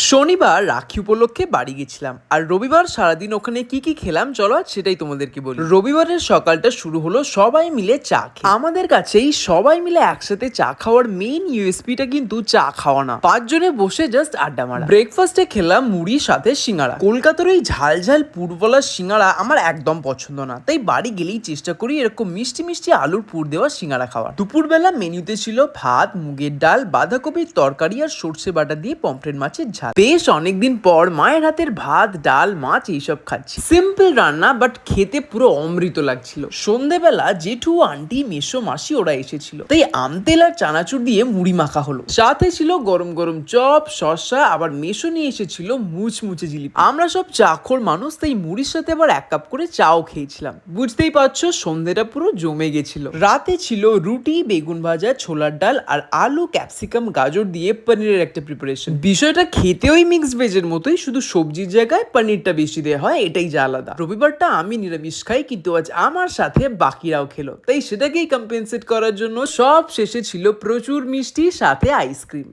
শনিবার রাখি উপলক্ষে বাড়ি গেছিলাম আর রবিবার সারাদিন ওখানে কি কি খেলাম চলো আজ সেটাই তোমাদেরকে বলি। রবিবারের সকালটা শুরু হলো সবাই মিলে চা খেয়ে। আমাদের কাছেই সবাই মিলে একসাথে চা খাওয়ার মেইন ইউএসপিটা কিন্তু চা খাওয়া না, 5 জনে বসে জাস্ট আড্ডা মারা। ব্রেকফাস্টে খেলাম মুড়ির সাথে সিঙ্গারা। কলকাতার ওই ঝাল ঝাল পুরওয়ালা সিঙ্গারা আমার একদম পছন্দ না, তাই বাড়ি গেলেই চেষ্টা করি এরকম মিষ্টি মিষ্টি আলুর পুর দেওয়া সিঙ্গারা খাওয়ার। দুপুরবেলা মেনুতে ছিল ভাত, মুগের ডাল, বাঁধাকপির তরকারি আর সর্ষে বাটা দিয়ে পমফ্রেট মাছের ঝাল। বেশ অনেকদিন পর মায়ের হাতের ভাত, ডাল, মাছ এইসব খাচ্ছি। সিম্পল রান্না বাট খেতে পুরো অমৃত লাগছিল। সন্ধেবেলা জেঠু, আন্টি, মেসো, মাসি ওরা এসেছিল, তাই আমতেল আর চানাচুর দিয়ে মুড়ি মাখা হলো। সাথে ছিল গরম গরম চপ, শসা, আবার মেসো নিয়ে এসেছিল মুচমুচে জিলিপি। আমরা সব চাখর মানুষ, তাই মুড়ির সাথে আবার 1 কাপ করে চাও খেয়েছিলাম। বুঝতেই পারছো সন্ধেটা পুরো জমে গেছিল। রাতে ছিল রুটি, বেগুন ভাজা, ছোলার ডাল আর আলু, ক্যাপসিকাম, গাজর দিয়ে পনিরের একটা প্রিপারেশন। বিষয়টা খেতেও মিক্সড ভেজের মতোই, শুধু সবজির জায়গায় পনিরটা বেশি দেওয়া হয়, এটাই যা আলাদা। রবিবারটা আমি নিরামিষ খাই, কিন্তু আজ আমার সাথে বাকিরাও খেলো, তাই সেটাকেই কম্পেনসেট করার জন্য সব শেষে ছিল প্রচুর মিষ্টি, সাথে আইসক্রিম।